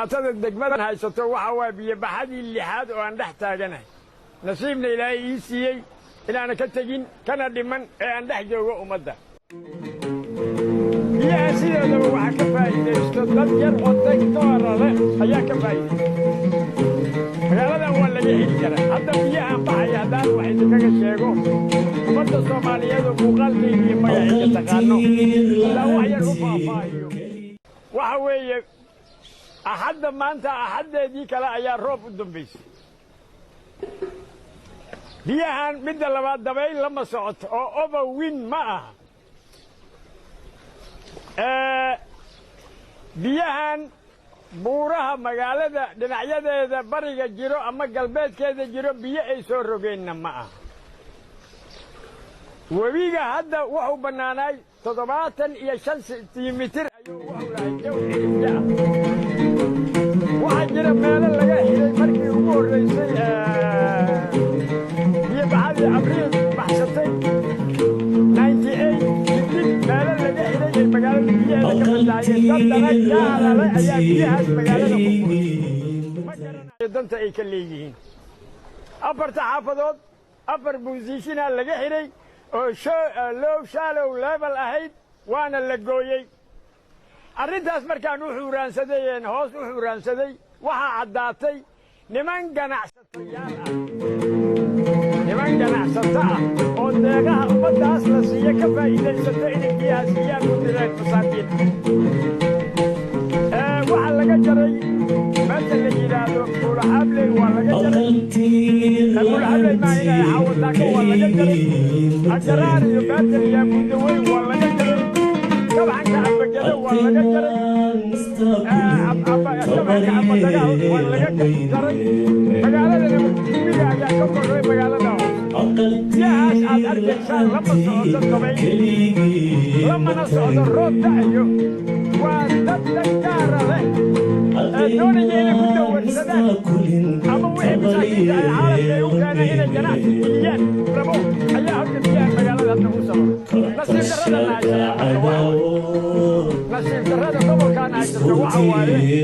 dhibaatada degmadan haysato waxa waa biyo baxadii lixaad oo aan dhex taaganahay nasiibna ilaahay ii siiyey inaana ka tegin kana dhiman ee aan dhex joogo ummadda biyaha sidoodaba waxaa ka faa'iidaysto dad yar oo degtoora leh ayaa ka faa'iidaysta magaaladan waa laga heli karaa hadda biyahaan baxaya haddaan wax idinkaga sheego ummadda soomaaliyeedu muuqaalkayga iyo magacayga taqaano haddaan wax yar u faahfaahiyo waxa weeye axadda maanta axaddeedii kale ayaa roob u dambaysay biyahan midda labaad dabayl lama socoto oo overwin ma aha biyahan buuraha magaalada dhinacyadeeda bariga jiro ama galbeedkeeda jiro biyo ay soo rogeenna ma aha webiga hadda wuxuu bannaanaay 75 sentimitir ayuu wuxuu lahay jaw xidhibta ah waxaa jira meelo laga xiray markii ugu horraysay biyo baxadii abriil baxsatay 98 kadib meelo laga xiray ay magaalada biyaheeda ka badlaayeen dad dana gaalale ayaa biyahaas magaalada ku furay ma garanayo danta ay ka leeyihiin afarta xaafadood afar buusishinaa laga xiray oo low shallow level ahayd waana la gooyey arrintaas markaan u xuuraansadayeen hoos u xuuraansaday waxaa caddaatay niman ganacsatayaal ah oo deegaha ummaddaas la siiyo ka faa'iidaysato inay biyaha siiyaan u direen masaakiin waxaa laga jaray meesha la yidhaahdo buulaxabley waa laga jaray buulaxabley maa inay xawataako waa laga jaray ajaraar iyo baatal iyo buudaweyn waa laga jaray kabaxanka cabagado waa laga jaray kabaxanka cabadaga waa laga jaray magaaladana webiga ayaa ka korray magaalada biyahaas aad arkaysaan lama socoto dabayl lamana socdo roob da'ayo waa dad dangaara leh doonaya inay ku dawarsadaan ama wixii masaakiinta ay caalamka ay u keeneen inay ganacsi geliyaan rabo ayaa horta biyaha magaalada hadda u sababa nasiib darrada gobolkaan haysata waxa waaye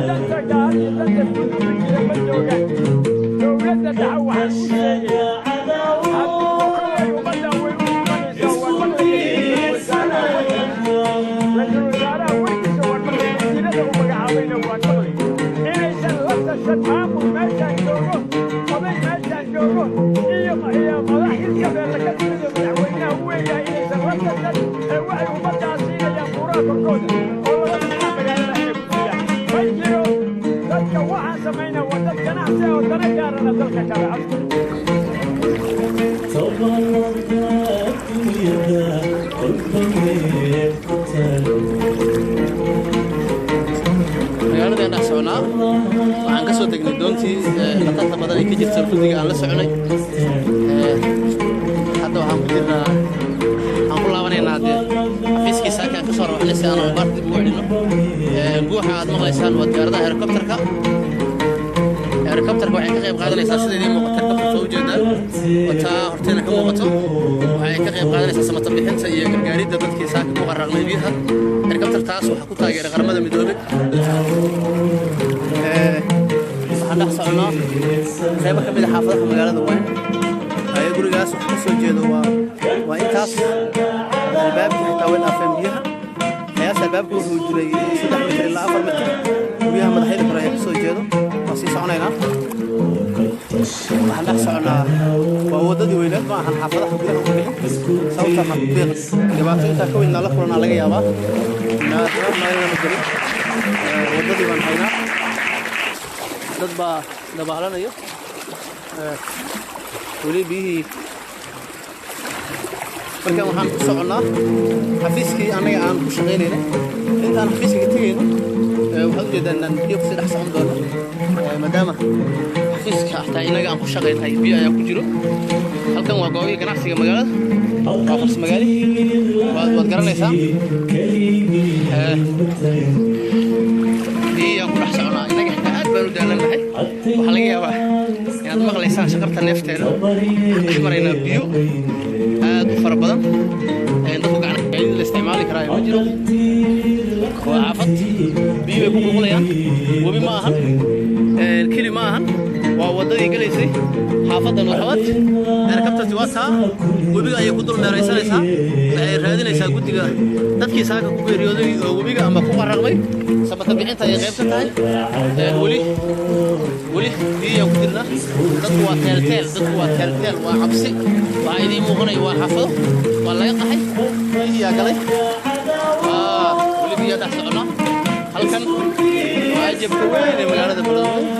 danta gaar iyo danta guduubijiya ma joogaan dowladda dhaxa waxaan ku sheegaya haddii ummaddan way u imanaysaa waa ra-iisul wasaaraha weydiisa waa wasiirada u magacaabayna waa gobol inaysan la tashan maamul meeshaan joogo oday meeshaan joogo iyo madax hirshabeelle ka timid iyo madaxweynaha u weeyaa inaysan la tashan ee waxay ummaddaas siinayaan buuraha korkooda oo laga dhinaca magaalada inay ku siiyaan ma jiro dadka waxaan samaynaa waa dad ganacsi oo dana gaarana dalka kale magaaladeen dhex soconaa waxaan ka soo degnay doontii khatarta badan ay ka jirta rudiga aan la soconay hadda waxaan ku jirnaa aan ku laabanaynaa dee xafiiskii saakaan ka soo rawaxnay si aan umbaar dib ugu celino guuxa aad maqlaysaan waa diyaaradaha helikobtarka helikobtarka waxay ka qayb qaadanaysaa sida idiin muuqata helikobtar soo ujeedaan wataa horteena ka muuqato waxay ka qayb qaadanaysaa samata bixinta iyo gargaaridda dadkii saaka ku qarraaqmay biyaha helikobtartaas waxaa ku taageeray qaramada midoobay waxaan dhex soconaa qaybo ka mid a xaafadaha magaalada weyn haya gurigaas waxa ka soo jeedo waa intaas albaabkii xitaa way dhaafeen biyaha hayaas albaabku wuxuu jiray 3 mitir ilaa 4 mitir guryaha madaxyada kore ayaa ka soo jeedo waan sii soconaynaa waxaan dhex soconaa waa waddadii weyneed ma ahan xaafadaha gudaha ugu bixin sababta xaqiiq dhibaato intaa ka weynaa la kulanaa laga yaabaa maayana jirin waddadii baan haynaa dad baa dabaalanayo weli biyihii markaan waxaan ku soconnaa xafiiskii annaga aan ku shaqaynaynay intaan xafiiska tegayno waxaad ujeedaan inaan biyo kusii dhex socon doono maadaama xafiiska xataa innaga aan ku shaqaynahay biyo ayaa ku jiro halkan waa goobihii ganacsiga magaalada waa fars magaali waad garanaysaa biyaan ku dhex soconaa innaga xitaa aad baan u daalannahay waxaa laga yaabaa inaad maqlaysaan shaqarta neefteeda dhex maraynaa biyo aad u fara badan dadku gacnaha la isticmaali karaa ma jiro waa caafad biyo ku qulqulayaan wabi ma ahan keli ma ahan waa wadadii galaysay xaafadan waxaad helikabtarti waa taa wabiga ayay ku dul meeraysanaysaa waxay raadinaysaa guddiga dadkii saaka ku geeriyooday oo wabiga ama ku qaraqmay sabata bixinta ay qayb ka tahay weli biyo ku dirna dadku waa teelteel waa cabsi waa idin muuqanay waa xaafado waa laga qaxay biyo galay weli biyo dhex socona halkan waa jabka weyn ee magaalada Beledweyne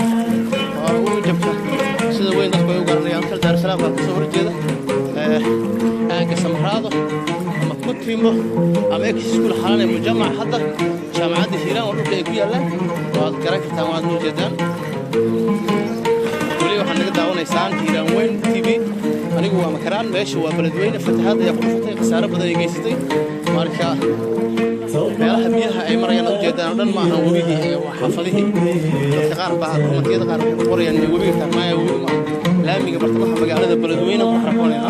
waa jabka sida weyn dadku ay u garanayaan kal Dar es Salaam ka soo horjeeda aaga Samraado ama Kutimbo ama iskuul xalan ee mujamac hadda jaamacadda Hiiraan oo dhulka ay ku yaalaan waad garan kartaan waad u jeedaan weli waxaan naga daawanaysaan Hiiraan weyn TV anigu waa makaraan meesha waa Beledweyne fatahaad ay ku dhuftay khasaare badan ay geysatay marka meelaha biyaha ay marayaan u jeedaan dhan ma aha wabigii ee xaafadihii dadka qaar baa komentiyada qaar waxay qorayaan in wabiga tarmaya wabiga ma laamiga bartamaha magaalada Beledweyne ku xarqoonayna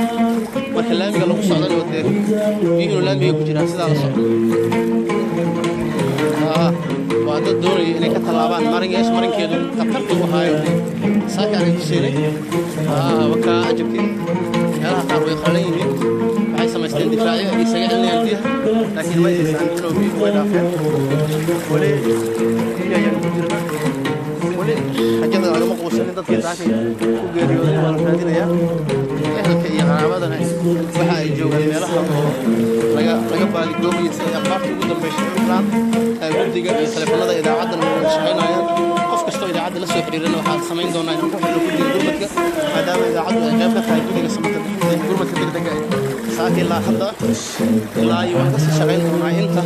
marka laamiga lagu socdo wadada biyuhu laamiga ku jiraan sida la socdo waa dad doonaya inay ka talaabaan marinkeedu khatarta u haayo saaka ay sheelay waka ajabti meelaha qaar way qalan yihiin waxay samaysteen difaacyo ay isaga celinayaan biyaha laakiin ma aysan inuu biyo way dhaafeen wali ayaan ku jirna wali xajada laga maqoosay dadkii saakay ku geeriyooday waa la raadinayaa ehelka iyo qaraabadana waxa ay joogaan meelaha laga baali goobayay si ay qaabta ugu dambeysay plan guddiga iyo telefoonada idaacaddan ay shaqaynayaan qof kasta idaacadda la soo xiriirana waxaan samayn doonaa inaan ku xidho guddiga gurmadka maadaama idaacaddu ay qayb ka tahay guddiga samata bixinta gurmadka degdega saaki ilaa hadda ilaa iyo wax kasii shaqayn doonaa inta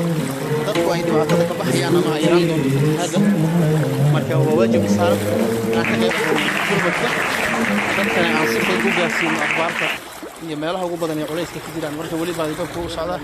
dadku ay dhibaatada ka baxayaan ama ay yaraan doonto hadda marka waa waajib saaran inaan ka qayb gurmadka dadkana aan si fudud u gaarsiino akhbaarta iyo meelaha ugu badan ee culayska ka jiraan marka weli baadi dadku u socdaa